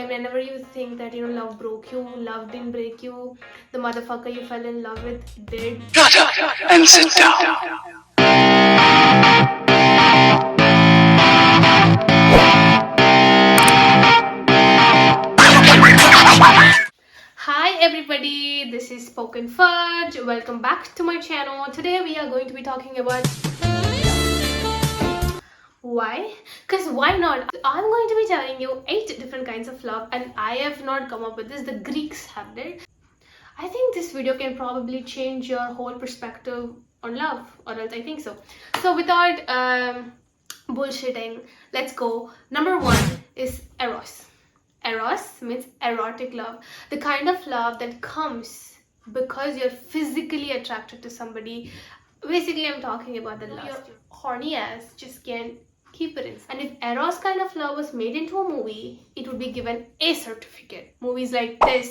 Whenever you think that love broke you, love didn't break you, the motherfucker you fell in love with did. Shut up and sit down. Hi everybody, this is Spoken Fudge. Welcome back to my channel. Today we are going to be talking about why? Because why not? I'm going to be telling you 8 different kinds of love, and I have not come up with this. The Greeks have did. I think this video can probably change your whole perspective on love, or else I think so. So without bullshitting, let's go. Number 1 is Eros. Eros means erotic love. The kind of love that comes because you're physically attracted to somebody. Basically, I'm talking about the lust. Your horny ass just can't keep it in. And if Eros kind of love was made into a movie, it would be given a certificate. Movies like this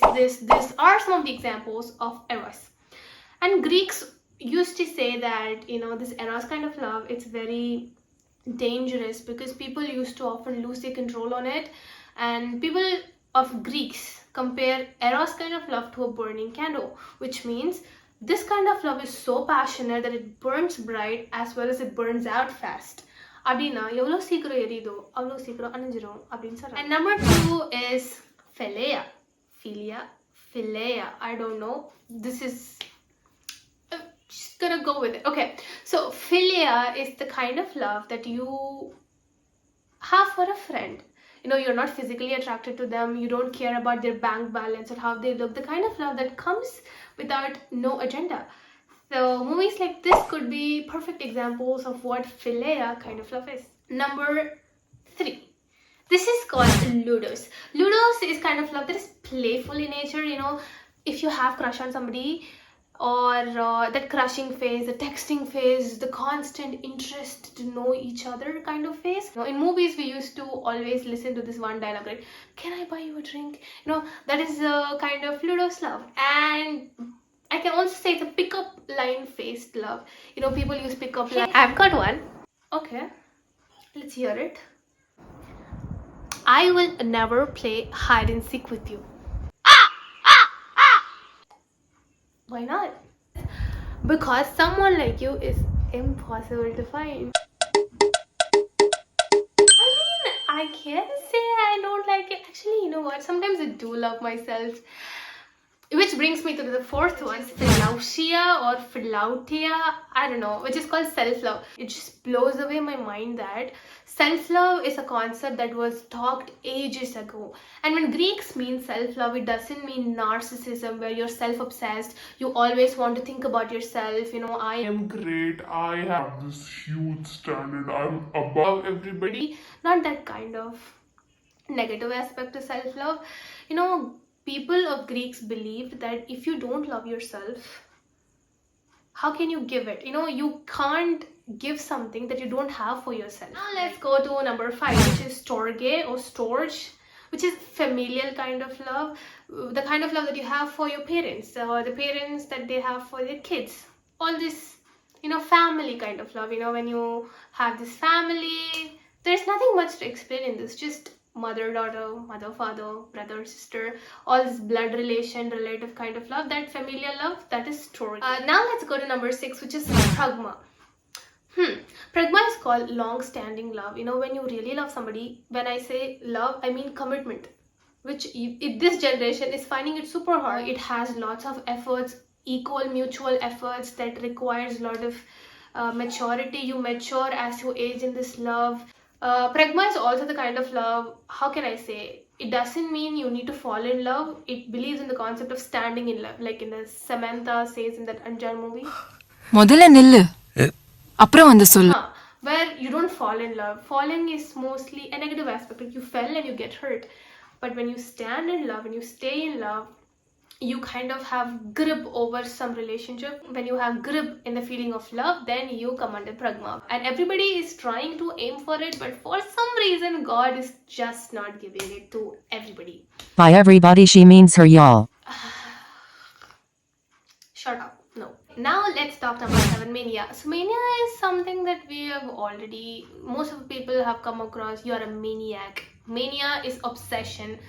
are some of the examples of Eros. And Greeks used to say that, this Eros kind of love, it's very dangerous because people used to often lose their control on it. And people of Greeks compare Eros kind of love to a burning candle, which means this kind of love is so passionate that it burns bright as well as it burns out fast. அப்படின்னா எவ்வளோ சீக்கிரம் எரியுதோ அவ்வளோ சீக்கிரம் அணைஞ்சிரும் அப்படின்னு சொல்றாங்க. And number 2 is Phillia. Phillia. I don't know. This is just gonna go with it. Okay, so Phillia is the kind of love that you have for a friend. You're not physically attracted to them, you don't care about their bank balance or how they look, the kind of love that comes without no agenda. So movies like this could be perfect examples of what Philautia kind of love is. Number 3, this is called Ludus. Ludus is kind of love that is playful in nature. If you have crush on somebody, or that crushing phase, the texting phase, the constant interest to know each other kind of phase. In movies we used to always listen to this one dialogue, right? Can I buy you a drink? That is a kind of Ludus love. And I can also say it's a pickup line faced love. People use pickup line. I've got one. Okay, let's hear it. I will never play hide and seek with you. Why not? Because someone like you is impossible to find. I can't say I don't like it. Actually, you know what? Sometimes I do love myself. Which brings me to the 4th one, Philautia or Philautia, I don't know, which is called self-love. It just blows away my mind that self-love is a concept that was talked ages ago. And when Greeks mean self-love, it doesn't mean narcissism where you're self-obsessed, you always want to think about yourself, I am great, I have this huge standard, I'm above everybody. Not that kind of negative aspect to self-love. People of Greeks believed that if you don't love yourself, how can you give it? You can't give something that you don't have for yourself. Now let's go to number 5, which is Storge or Storge, which is familial kind of love, the kind of love that you have for your parents, or the parents that they have for their kids. All this, family kind of love. When you have this family, there's nothing much to explain in this, just mother, daughter, mother, father, brother, sister, all this blood relation, relative kind of love, that familiar love, that is Storge. Now let's go to number 6, which is Pragma. Pragma is called long-standing love. When you really love somebody, when I say love, I mean commitment, which this generation is finding it super hard. It has lots of efforts, equal mutual efforts that requires a lot of maturity. You mature as you age in this love. Pragma is also the kind of love, how can I say, it doesn't mean you need to fall in love. It believes in the concept of standing in love, like in the Samantha says in that Anjar movie. முதல்ல நில்லு அப்புறம் வந்து சொல்லு. Where you don't fall in love. Falling is mostly a negative aspect, like you fell and you get hurt. But when you stand in love and you stay in love, you kind of have grip over some relationship. When you have grip in the feeling of love, then you come under Pragma. And everybody is trying to aim for it, but for some reason God is just not giving it to everybody. By everybody she means her y'all. Shut up. No. Now let's talk number 7, Mania. So Mania is something that we have already, most of the people have come across. You are a maniac. Mania is obsession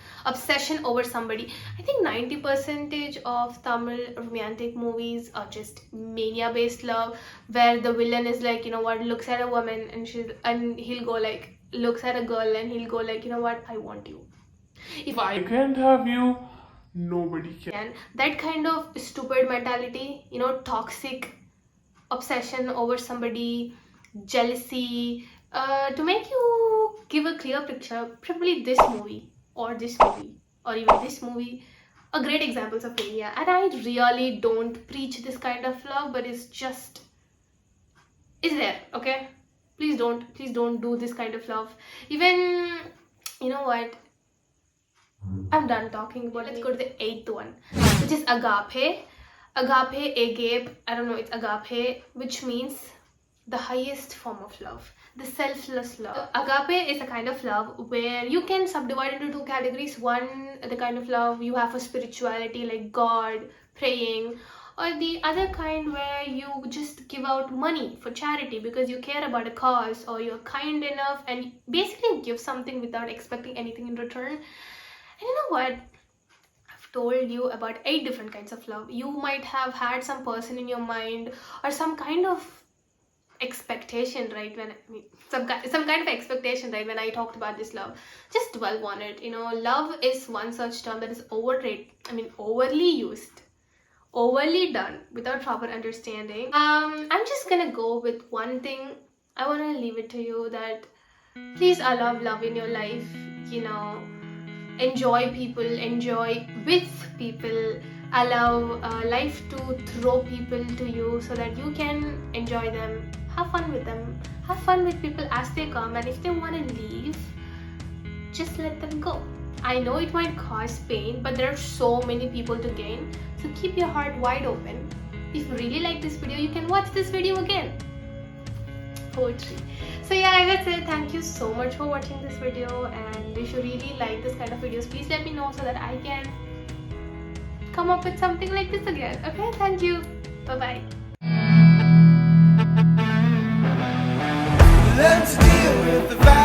over somebody. I think 90% of Tamil romantic movies are just mania based love, where the villain is like, you know what, looks at a woman and he'll go like, looks at a girl and he'll go like, you know what, I want you. If I can't have you, nobody can. and that kind of stupid mentality, you know, toxic obsession over somebody, jealousy, to make you give a clear picture, probably this movie or even this movie are great examples of mania. And I really don't preach this kind of love, but it's there, okay? Please don't do this kind of love. Even, you know what, I'm done talking about it. Let's go to the 8th one, which is Agape. Agape, I don't know, it's Agape, which means the highest form of love, the selfless love. Agape is a kind of love where you can subdivide into 2 categories. One, the kind of love you have for spirituality, like God, praying, or the other kind where you just give out money for charity because you care about a cause, or you're kind enough and basically give something without expecting anything in return. And you know what? I've told you about 8 different kinds of love. You might have had some person in your mind or some kind of expectation, right? Some kind of expectation, right? When I talked about this love, just dwell on it. You know, love is one such term that is overly used, overly done without proper understanding. I'm just gonna go with one thing. I want to leave it to you that please allow love in your life. You know, enjoy people, enjoy with people, allow life to throw people to you so that you can enjoy them, have fun with them, have fun with people as they come, and if they want to leave, just let them go. I know it might cause pain, but there are so many people to gain, so keep your heart wide open. If you really like this video, you can watch this video again. Poetry. So yeah, that's it. Thank you so much for watching this video, and if you really like this kind of videos, please let me know so that I can come up with something like this again. Okay, thank you. Bye bye. Let's deal with the fact